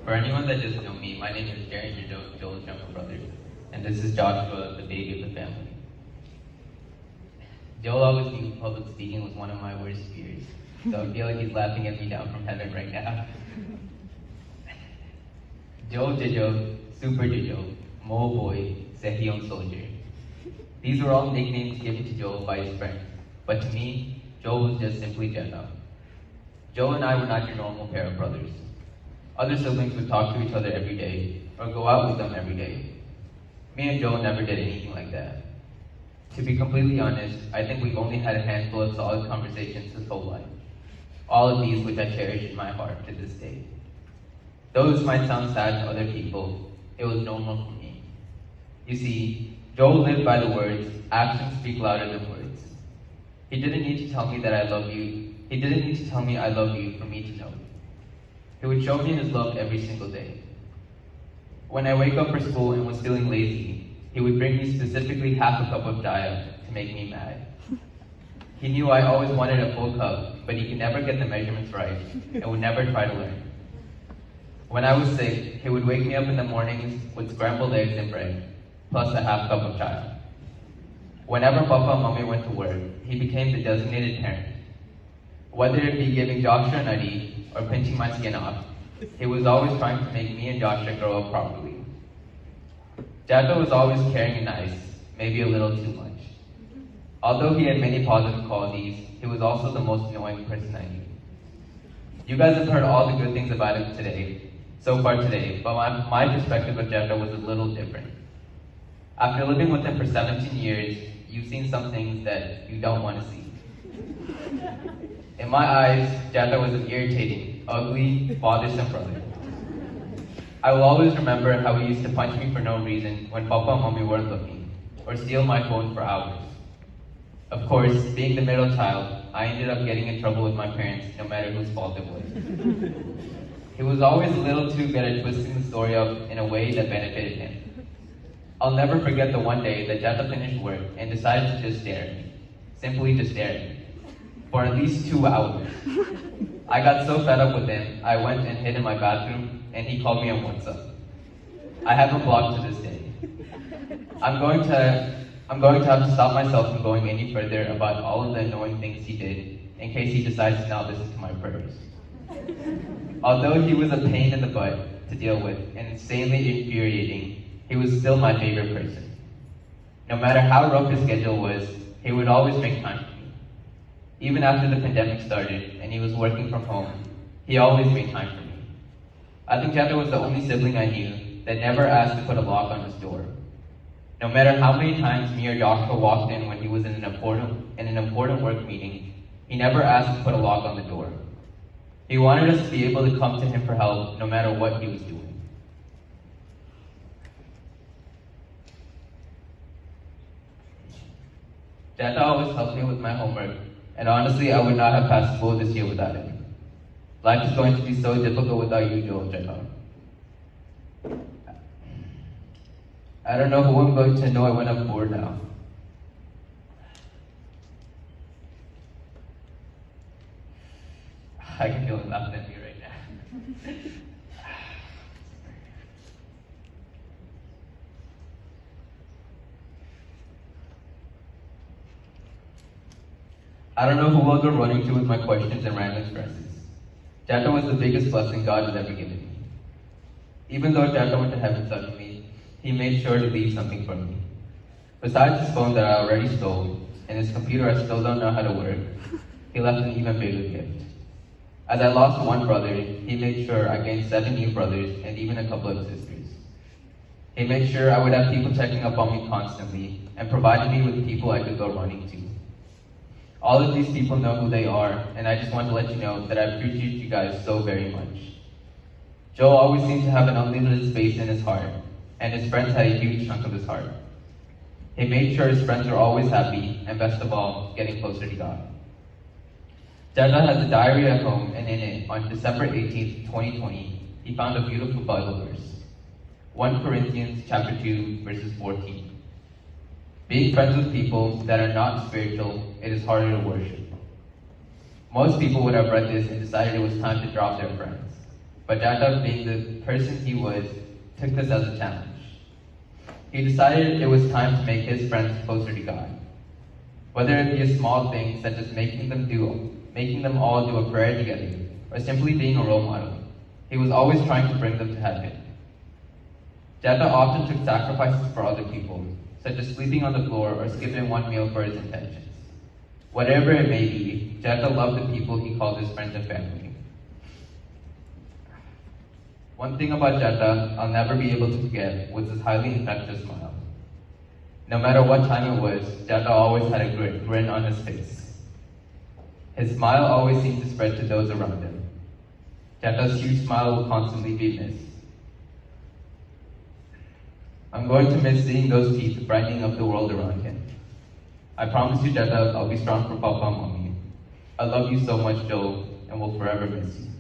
For anyone that doesn't know me, my name is Jared, Joel's younger brother, and this is Joshua, the baby of the family. Joel always knew public speaking was one of my worst fears, so I feel like he's laughing at me down from heaven right now. Joe Jijo, Super Jijo, Mo Boy, Sehion Soldier. These were all nicknames given to Joel by his friends, but to me, Joel was just simply Jetta. Joe and I were not your normal pair of brothers. Other siblings would talk to each other every day, or go out with them every day. Me and Joe never did anything like that. To be completely honest, I think we've only had a handful of solid conversations his whole life. All of these which I cherish in my heart to this day. Though this might sound sad to other people, it was normal for me. You see, Joel lived by the words, actions speak louder than words. He didn't need to tell me that I love you. He didn't need to tell me I love you for me to know. He would show me his love every single day. When I wake up for school and was feeling lazy, he would bring me specifically half a cup of jaya to make me mad. He knew I always wanted a full cup, but he could never get the measurements right and would never try to learn. When I was sick, he would wake me up in the mornings with scrambled eggs and bread, plus a half cup of chai. Whenever Papa and Mommy went to work, he became the designated parent. Whether it be giving Joshua a nutty or pinching my skin off, he was always trying to make me and Joshua grow up properly. Jato was always caring and nice, maybe a little too much. Although he had many positive qualities, he was also the most annoying person I knew. You guys have heard all the good things about him so far today, but my perspective of Jato was a little different. After living with him for 17 years, you've seen some things that you don't want to see. In my eyes, Jato was an irritating, ugly, bothersome brother. I will always remember how he used to punch me for no reason when Papa and Mommy weren't looking, or steal my phone for hours. Of course, being the middle child, I ended up getting in trouble with my parents, no matter whose fault it was. He was always a little too good at twisting the story up in a way that benefited him. I'll never forget the one day that Jato finished work and decided to just stare at me. Simply just stare at me. For at least 2 hours. I got so fed up with him, I went and hid in my bathroom, and he called me on WhatsApp. I have him blocked to this day. I'm going to have to stop myself from going any further about all of the annoying things he did, in case he decides to now listen to my prayers. Although he was a pain in the butt to deal with and insanely infuriating, he was still my favorite person. No matter how rough his schedule was, he would always make time for me. Even after the pandemic started and he was working from home, he always made time for me. I think Jato was the only sibling I knew that never asked to put a lock on his door. No matter how many times me or Joshua walked in when he was in an important work meeting, he never asked to put a lock on the door. He wanted us to be able to come to him for help no matter what he was doing. Jato always helped me with my homework, and honestly, I would not have passed school this year without him. Life is going to be so difficult without you, Joel Jato. I don't know who I'm going to annoy when I'm bored now. I can feel it laughing at me right now. I don't know who I'll go running to with my questions and random stresses. Jato was the biggest blessing God has ever given me. Even though Jato went to heaven suddenly, he made sure to leave something for me. Besides his phone that I already stole, and his computer I still don't know how to work, he left an even bigger gift. As I lost one brother, he made sure I gained 7 new brothers and even a couple of sisters. He made sure I would have people checking up on me constantly and provided me with people I could go running to. All of these people know who they are, and I just want to let you know that I appreciate you guys so very much. Joe always seemed to have an unlimited space in his heart, and his friends had a huge chunk of his heart. He made sure his friends were always happy, and best of all, getting closer to God. Jato has a diary at home, and in it, on December 18th, 2020, he found a beautiful Bible verse. 1 Corinthians chapter 2, verses 14. Being friends with people that are not spiritual, it is harder to worship. Most people would have read this and decided it was time to drop their friends. but Jata, being the person he was, took this as a challenge. He decided it was time to make his friends closer to God. Whether it be a small thing such as making them all do a prayer together, or simply being a role model, he was always trying to bring them to heaven. Jata often took sacrifices for other people, such as sleeping on the floor or skipping one meal for his intentions. Whatever it may be, Jata loved the people he called his friends and family. One thing about Jata I'll never be able to forget was his highly infectious smile. No matter what time it was, Jata always had a grin on his face. His smile always seemed to spread to those around him. Jata's huge smile will constantly be missed. I'm going to miss seeing those teeth brightening up the world around him. I promise you, Jata, I'll be strong for Papa and Mommy. I love you so much, Joe, and will forever miss you.